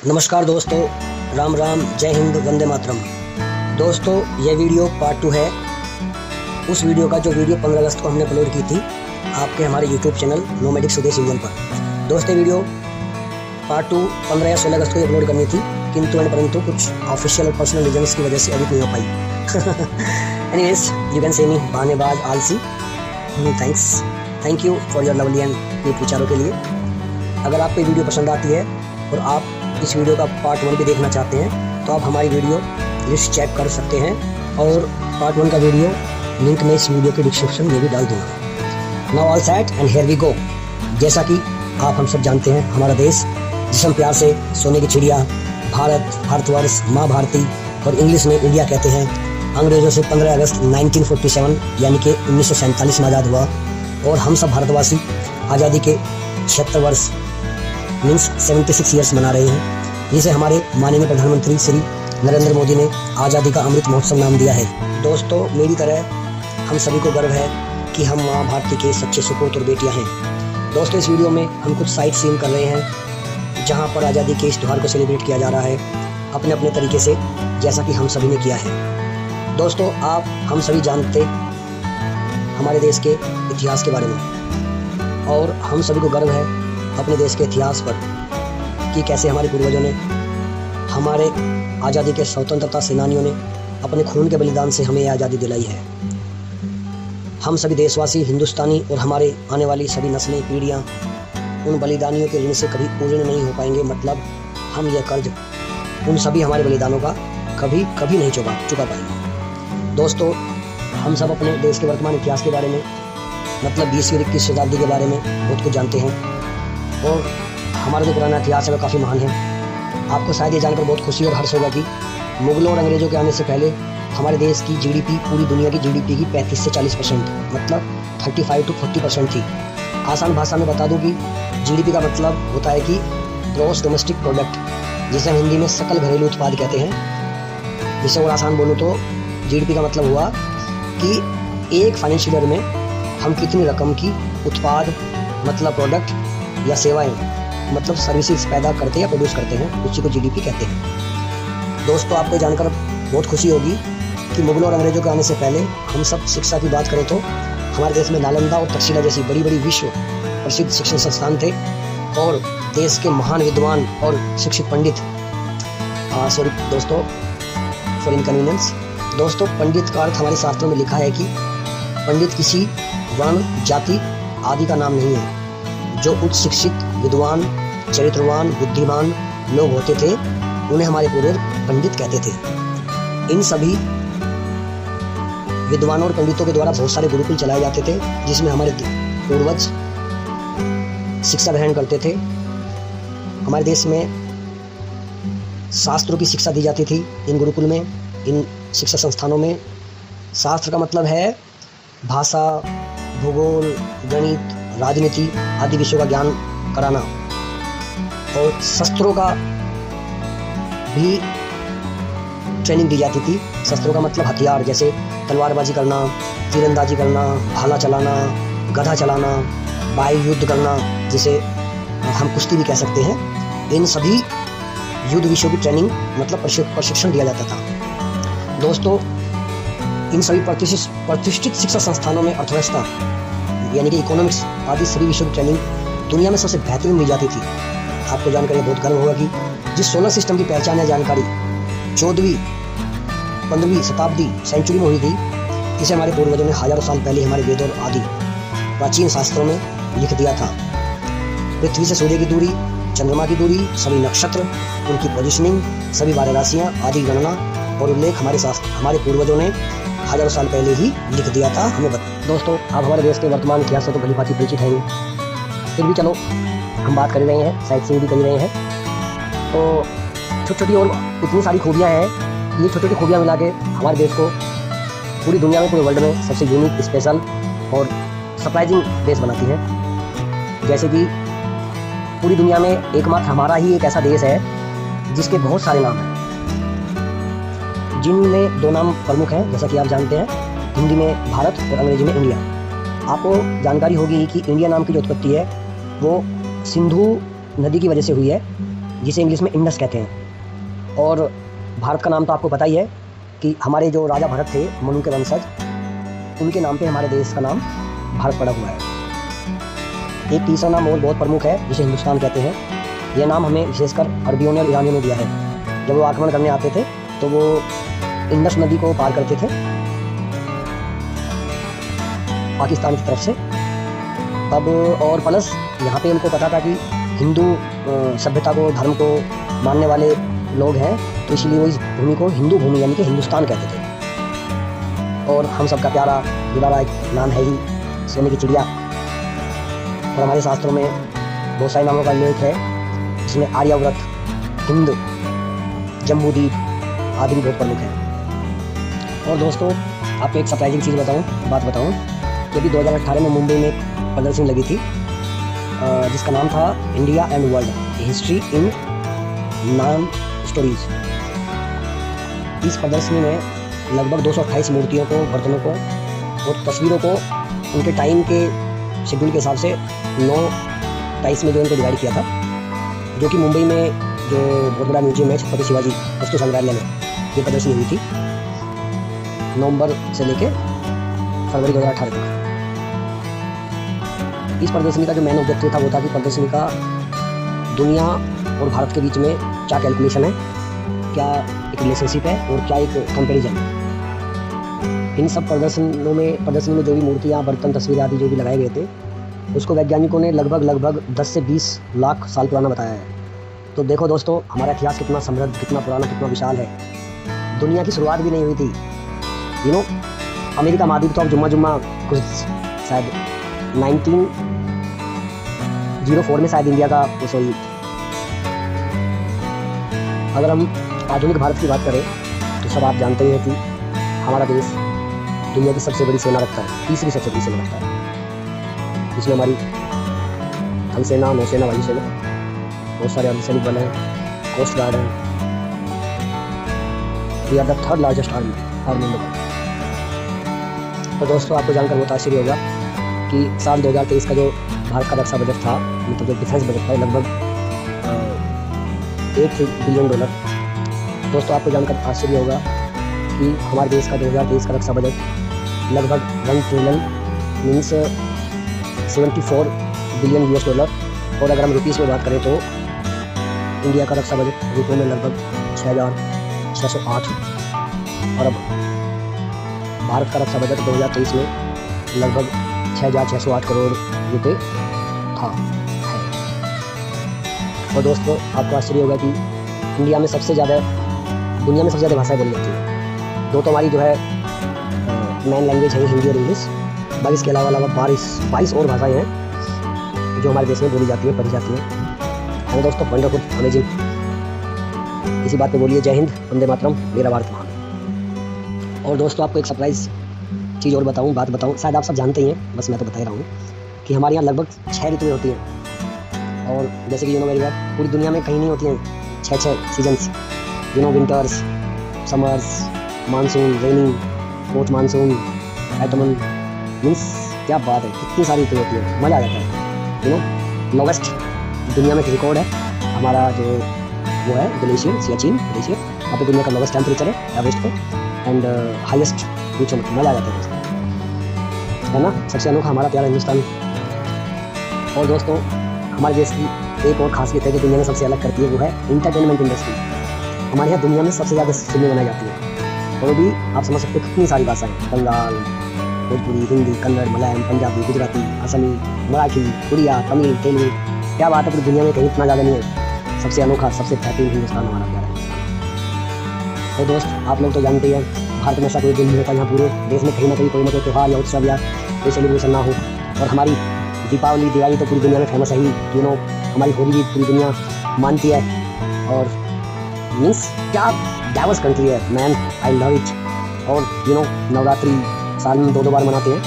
नमस्कार दोस्तों, राम राम, जय हिंद, वंदे मातरम। दोस्तों, यह वीडियो पार्ट 2 है उस वीडियो का जो वीडियो 15 अगस्त को हमने अपलोड की थी आपके हमारे यूट्यूब चैनल नोमैडिक स्वदेश इंजन पर। दोस्तों, वीडियो पार्ट 2 15 या 16 अगस्त को अपलोड करनी थी, किंतु एंड परंतु कुछ ऑफिशियल और पर्सनल रीजन्स की वजह से एडिट नहीं हो पाई। एनीवेज, यू कैन से मी बहानेबाज आलसी। Thank you for your lovely and deep विचारों के लिए। अगर आपको वीडियो पसंद आती है और आप इस वीडियो का पार्ट 1 भी देखना चाहते हैं तो आप हमारी वीडियो लिस्ट चेक कर सकते हैं और पार्ट 1 का वीडियो लिंक में इस वीडियो के डिस्क्रिप्शन में भी डाल दूँगा। Now all set and here we go. जैसा कि आप हम सब जानते हैं, हमारा देश जिसे हम प्यार से सोने की चिड़िया, भारत, भारतवर्ष, माँ भारती और इंग्लिश में इंडिया कहते हैं, अंग्रेज़ों से 15 अगस्त 1947 यानी कि 1947 में आज़ाद हुआ और हम सब भारतवासी आज़ादी के 76 वर्ष मीन्स 76 ईयर्स मना रहे हैं, जिसे हमारे माननीय प्रधानमंत्री श्री नरेंद्र मोदी ने आज़ादी का अमृत महोत्सव नाम दिया है। दोस्तों, मेरी तरह हम सभी को गर्व है कि हम माँ भारती के सच्चे सुपूत और बेटियाँ हैं। दोस्तों, इस वीडियो में हम कुछ साइट सीन कर रहे हैं जहाँ पर आज़ादी के इस त्यौहार को सेलिब्रेट किया जा रहा है अपने अपने तरीके से, जैसा कि हम सभी ने किया है। दोस्तों, आप हम सभी जानते हमारे देश के इतिहास के बारे में और हम सभी को गर्व है अपने देश के इतिहास पर कि कैसे हमारे पूर्वजों ने, हमारे आज़ादी के स्वतंत्रता सेनानियों ने अपने खून के बलिदान से हमें आज़ादी दिलाई है। हम सभी देशवासी, हिंदुस्तानी और हमारे आने वाली सभी नस्लें, पीढ़ियाँ उन बलिदानियों के ऋण से कभी पूर्ण नहीं हो पाएंगे। मतलब हम यह कर्ज उन सभी हमारे बलिदानों का कभी नहीं चुका पाएंगे। दोस्तों, हम सब अपने देश के वर्तमान इतिहास के बारे में, मतलब 20वीं और 21वीं शताब्दी के बारे में बहुत कुछ जानते हैं और हमारा जो पुराना इतिहास है वह काफ़ी महान है। आपको शायद ये जानकर बहुत खुशी और हर्ष होगा कि मुगलों और अंग्रेज़ों के आने से पहले हमारे देश की जीडीपी पूरी दुनिया की जीडीपी की 35 से 40%, मतलब 35 to 40% थी। आसान भाषा में बता दूं कि जीडीपी का मतलब होता है कि ग्रॉस डोमेस्टिक प्रोडक्ट, जिसे हम हिंदी में सकल घरेलू उत्पाद कहते हैं। जिसे और आसान बोलूँ तो जीडीपी का मतलब हुआ कि एक फाइनेंशियल ईयर में हम कितनी रकम की उत्पाद, मतलब प्रोडक्ट या सेवाएं, मतलब सर्विसेज पैदा करते हैं या प्रोड्यूस करते हैं, उसी को जीडीपी कहते हैं। दोस्तों, आपको जानकर बहुत खुशी होगी कि मुगलों और अंग्रेज़ों के आने से पहले हम सब शिक्षा की बात करें तो हमारे देश में नालंदा और तक्षशिला जैसी बड़ी बड़ी विश्व प्रसिद्ध शिक्षण संस्थान थे और देश के महान विद्वान और शिक्षित पंडित, सॉरी दोस्तों फॉर इनकन्वीनियंस, दोस्तों पंडित का अर्थ हमारे शास्त्रों में लिखा है कि पंडित किसी वर्ण, जाति आदि का नाम नहीं है। जो उच्च शिक्षित, विद्वान, चरित्रवान, बुद्धिमान लोग होते थे उन्हें हमारे पूर्वज पंडित कहते थे। इन सभी विद्वानों और पंडितों के द्वारा बहुत सारे गुरुकुल चलाए जाते थे जिसमें हमारे पूर्वज शिक्षा ग्रहण करते थे। हमारे देश में शास्त्रों की शिक्षा दी जाती थी इन गुरुकुल में, इन शिक्षा संस्थानों में। शास्त्र का मतलब है भाषा, भूगोल, गणित, राजनीति आदि विषयों का ज्ञान कराना और शस्त्रों का भी ट्रेनिंग दी जाती थी। शस्त्रों का मतलब हथियार, जैसे तलवारबाजी करना, तीरंदाजी करना, भाला चलाना, गधा चलाना, वायु युद्ध करना, जिसे हम कुश्ती भी कह सकते हैं। इन सभी युद्ध विषयों की ट्रेनिंग मतलब प्रशिक्षण दिया जाता था। दोस्तों, इन सभी प्रतिष्ठित शिक्षा संस्थानों में अर्थव्यवस्था यानी कि इकोनॉमिक्स आदि सभी विषयों की ट्रेनिंग दुनिया में सबसे बेहतरीन दी जाती थी। आपको जानकर ये बहुत गर्व होगा कि जिस सोलर सिस्टम की पहचान या जानकारी 14वीं 15वीं शताब्दी सेंचुरी में हुई थी, इसे हमारे पूर्वजों ने हजारों साल पहले हमारे वेदों और आदि प्राचीन शास्त्रों में लिख दिया था। पृथ्वी से सूर्य की दूरी, चंद्रमा की दूरी, सभी नक्षत्र, उनकी पोजिशनिंग, सभी बारह राशियाँ आदि गणना और उल्लेख हमारे पूर्वजों ने हजारों साल पहले ही लिख दिया था हमें। दोस्तों, आप हमारे देश के वर्तमान इतिहास से तो भली भांति परिचित हैं, फिर भी चलो हम बात कर रहे हैं, साइट सीइंग भी कर रहे हैं। तो छोटी छोटी और इतनी सारी खूबियाँ हैं, ये छोटी छोटी खूबियाँ मिला के हमारे देश को पूरी दुनिया में, पूरे वर्ल्ड में सबसे यूनिक, स्पेशल और सरप्राइजिंग देश बनाती है। जैसे कि पूरी दुनिया में एकमात्र हमारा ही एक ऐसा देश है जिसके बहुत सारे नाम हैं, जिनमें 2 नाम प्रमुख हैं, जैसा कि आप जानते हैं, हिंदी में भारत और अंग्रेजी में इंडिया। आपको जानकारी होगी कि इंडिया नाम की जो उत्पत्ति है वो सिंधु नदी की वजह से हुई है। जिसे इंग्लिश में इंडस कहते हैं। और भारत का नाम तो आपको पता ही है कि हमारे जो राजा भरत थे, मनु के वंशज, उनके नाम पे हमारे देश का नाम भारत पड़ा हुआ है। एक तीसरा नाम और बहुत प्रमुख है जिसे हिंदुस्तान कहते हैं। यह नाम हमें विशेषकर अरबियों ने और ईरानियों ने दिया है। जब वो आक्रमण करने आते थे तो वो इंडस नदी को पार करते थे पाकिस्तान की तरफ से। तब और प्लस यहाँ पे उनको पता था कि हिंदू सभ्यता को, धर्म को मानने वाले लोग हैं, तो इसलिए वो इस भूमि को हिंदू भूमि यानी कि हिंदुस्तान कहते थे। और हम सबका प्यारा दुलारा एक नाम है ही सोने की चिड़िया। और हमारे शास्त्रों में बहुत सारे नामों का उल्लेख है, जिसमें आर्यावर्त, हिंद, जम्बूद्वीप आदि भी बहुत प्रमुख है। और दोस्तों आपको एक सरप्राइजिंग चीज़ बात बताऊं कि अभी 2018 में मुंबई में एक प्रदर्शनी लगी थी जिसका नाम था India and world history in 9 stories. इस प्रदर्शनी में लगभग 228 मूर्तियों को, बर्तनों को और तस्वीरों को उनके टाइम के शेड्यूल के हिसाब से 9 में जो उनको डिवाइड किया था, जो कि मुंबई में जो बहुत बड़ा म्यूजियम है छत्रपति शिवाजी वस्तु संग्रहालय में ये प्रदर्शनी हुई थी नवंबर से लेके फरवरी 2018 तक। इस प्रदर्शनी का जो मेन ऑब्जेक्टिव था वो था कि प्रदर्शनी का दुनिया और भारत के बीच में क्या कैलकुलेशन है, क्या एक रिलेशनशिप है और क्या एक कंपैरिजन है। इन सब प्रदर्शनी में जो भी मूर्तियाँ, बर्तन, तस्वीरें आदि जो भी लगाए गए थे, उसको वैज्ञानिकों ने लगभग 10 से 20 लाख साल पुराना बताया है। तो देखो दोस्तों, हमारा इतिहास कितना समृद्ध, कितना पुराना, कितना विशाल है। दुनिया की शुरुआत भी नहीं हुई थी। अमेरिका महाद्वीप तो अब जुम्मा कुछ शायद 1904 में शायद इंडिया का सॉरी अगर हम आधुनिक भारत की बात करें तो सब आप जानते ही हैं कि हमारा देश दुनिया की सबसे बड़ी सेना रखता है, तीसरी सबसे बड़ी सेना रखता है, जिसमें हमारी थल सेना, नौसेना, वायुसेना, बहुत सारे अर्धसैनिक बल हैं, कोस्ट गार्ड हैं। We are the 3rd largest army in the world. तो दोस्तों आपको जानकर बहुत आश्चर्य होगा कि साल 2023 का जो भारत का रक्षा बजट था, मतलब जो डिफेंस बजट था, लगभग $8 बिलियन। दोस्तों आपको जानकर आश्चर्य होगा कि हमारे देश का 2023 का रक्षा बजट लगभग 1 ट्रिलियन मीन्स $74 बिलियन। और अगर हम रुपीज़ में बात करें तो इंडिया का रक्षा बजट रुपये में लगभग 6,608। और अब भारत का रक्षा बजट 2023 में लगभग 6,608 करोड़ रुपये था है। और दोस्तों आपको आश्चर्य होगा कि दुनिया में सबसे ज़्यादा भाषाएं बोली जाती हैं। दो तो हमारी जो है मेन लैंग्वेज है हिंदी और इंग्लिश, बाकी इसके अलावा 22 और भाषाएं हैं जो हमारे देश में बोली जाती है, पढ़ी जाती हैं। हमें दोस्तों वंडरफुल, अमेजिंग। इसी बात पे बोलिए जय हिंद, वंदे मातरम, मेरा भारत महान। और दोस्तों आपको एक सरप्राइज चीज़ और बात बताऊँ, शायद आप सब जानते ही हैं, बस मैं तो बता ही रहा हूँ कि हमारे यहाँ लगभग 6 ऋतुएँ होती हैं। और जैसे कि मेरी बात पूरी दुनिया में कहीं नहीं होती हैं 6 seasons. Winters, summers, monsoon, raining, post monsoon, ottoman, means क्या बात है, कितनी सारी ऋतुएँ होती है, मज़ा आ जाता है। लोवेस्ट दुनिया में रिकॉर्ड है हमारा जो वो है ग्लेशियर, सियाचिन ग्लेशियर, वहाँ पे दुनिया का लोवेस्ट टेम्परेचर है एवरेस्ट पे, एंड हाईएस्ट पूछो मत, मज़ा आ जाता है दोस्तों, है ना। सबसे अनोखा हमारा प्यारा हिंदुस्तान। और दोस्तों हमारे देश की एक और खासियत है जो दुनिया में सबसे अलग करती है, वो है इंटरटेनमेंट इंडस्ट्री। हमारे यहाँ दुनिया में सबसे ज़्यादा फिल्में बनाई जाती हैं, और वो भी आप समझ सकते हो कितनी सारी भाषाएँ, बंगाल, भोजपुरी, हिंदी, कन्नड़, मलयालम, पंजाबी, गुजराती, असमी, मराठी, उड़िया, तमिल, तेलुगु। क्या बात है, पूरी दुनिया में कहीं इतना ज़्यादा नहीं है। सबसे अनोखा, सबसे बेहतरीन हिंदुस्तान हमारा प्यारा हिंदुस्तान। तो दोस्त आप लोग तो जानते हैं भारत में ऐसा कोई दिन नहीं होता यहाँ पूरे देश में कहीं ना कहीं कोई ना कोई त्यौहार या उत्सव या कोई सेलिब्रेशन ना हो। और हमारी दिवाली तो पूरी दुनिया में फेमस है ही, हमारी होली भी पूरी दुनिया मानती है। और मीन्स क्या डाइवर्स कंट्री है मैन, आई लव इट। और नवरात्रि साल में 2 बार मनाते हैं।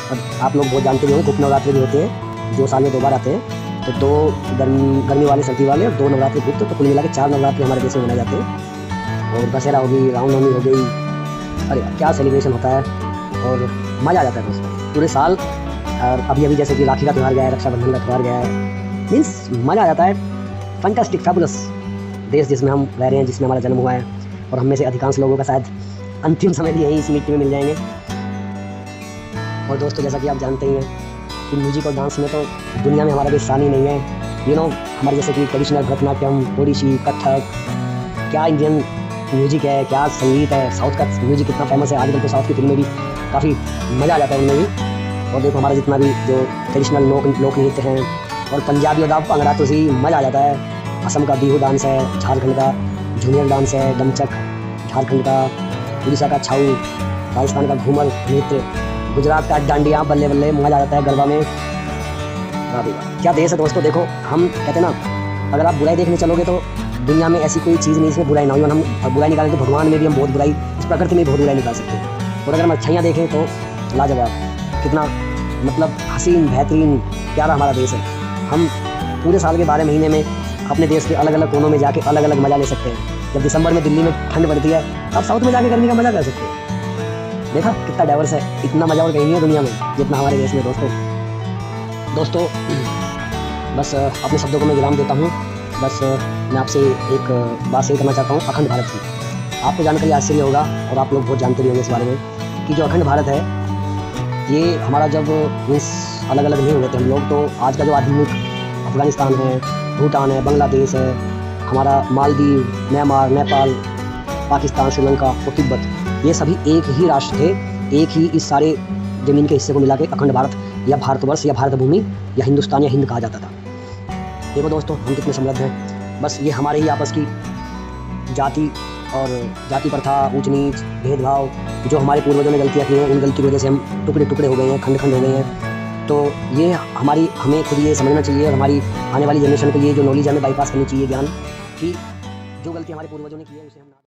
और आप लोग बहुत जानते भी होंगे गुप्त नवरात्रि भी होते हैं जो साल में 2 बार आते हैं। तो 2 गर्मी वाले, सर्दी वाले, और 2 नवरात्रि गुप्त, तो कुल मिला के 4 नवरात्रि हमारे देश में मनाए जाते हैं। और दशहरा हो गई, रामनवमी हो गई, अरे क्या सेलिब्रेशन होता है और मज़ा आ जाता है दोस्तों पूरे साल। और अभी जैसे कि राखी का त्यौहार गया है, रक्षाबंधन का त्यौहार गया है, मीन्स मज़ा आ जाता है। Fantastic, fabulous. देश जिसमें हम रह रहे हैं, जिसमें हमारा जन्म हुआ है, और हम में से अधिकांश लोगों का शायद अंतिम समय भी यहीं इसी मिट्टी में मिल जाएंगे। और दोस्तों, जैसा कि आप जानते ही हैं कि म्यूजिक और डांस में तो दुनिया में हमारा कोई स्थान ही नहीं है। हमारे जैसे कि ट्रेडिशनल भरतनाट्यम, ओडिसी, कथक, क्या इंडियन म्यूजिक है, क्या संगीत है। साउथ का म्यूजिक कितना फेमस है, आजकल तो साउथ की फिल्में भी काफ़ी मज़ा आ जाता है उनमें भी। और देखो हमारा जितना भी जो ट्रेडिशनल लोक नृत्य हैं, और पंजाबी और भंगड़ा तो उसी मज़ा आ जाता है। असम का बिहू डांस है, झारखंड का झूमियर डांस है, डमचक झारखंड का, उड़ीसा का छाऊ, राजस्थान का घूमर नृत्य, गुजरात का डांडिया, बल्ले बल्ले मज़ा आ जाता है गरबा में। क्या देश है दोस्तों। देखो हम कहते हैं ना, अगर आप बुराई देखने चलोगे तो दुनिया में ऐसी कोई चीज़ नहीं इसमें बुराई ना हो। हम बुराई निकालें तो भगवान में भी हम बहुत बुराई, इस प्रकृति में भी बहुत बुराई निकाल सकते हैं। और अगर हम अच्छाइयाँ देखें तो लाजवाब, कितना मतलब हसीन, बेहतरीन, प्यारा हमारा देश है। हम पूरे साल के 12 महीने में अपने देश के अलग अलग कोनों में जाके अलग अलग मज़ा ले सकते हैं। जब दिसंबर में दिल्ली में ठंड पड़ती है, आप साउथ में जाके गर्मी का मज़ा कर सकते हैं। देखा कितना डाइवर्स है, इतना मज़ा और कहीं नहीं है दुनिया में जितना हमारे देश में। दोस्तों बस अपने शब्दों को मैं विराम देता हूँ। बस मैं आपसे एक बात शेयर करना चाहता हूँ अखंड भारत की। आपको जानकर आश्चर्य होगा, और आप लोग बहुत जानते भी होंगे इस बारे में, कि जो अखंड भारत है, ये हमारा जब मीन्स अलग अलग नहीं हुए थे हम लोग, तो आज का जो आधुनिक अफगानिस्तान है, भूटान है, बांग्लादेश है, हमारा मालदीव, म्यांमार, नेपाल, पाकिस्तान, श्रीलंका और तिब्बत, ये सभी एक ही राष्ट्र थे। एक ही इस सारे ज़मीन के हिस्से को मिला के अखंड भारत या भारतवर्ष या भारत भूमि या हिंदुस्तान या हिंद कहा जाता था। देखो दोस्तों, हम कितने समृद्ध हैं। बस ये हमारे ही आपस की जाति और जाति प्रथा, ऊंच नीच, भेदभाव, जो हमारे पूर्वजों ने गलतियाँ की हैं, उन गलती की वजह से हम टुकड़े टुकड़े हो गए हैं, खंड खंड हो गए हैं। तो ये हमें खुद ये समझना चाहिए, और हमारी आने वाली जनरेशन को ये जो नॉलेज हमें बाईपास करनी चाहिए, ज्ञान की जो गलती हमारे पूर्वजों ने की है उसे हम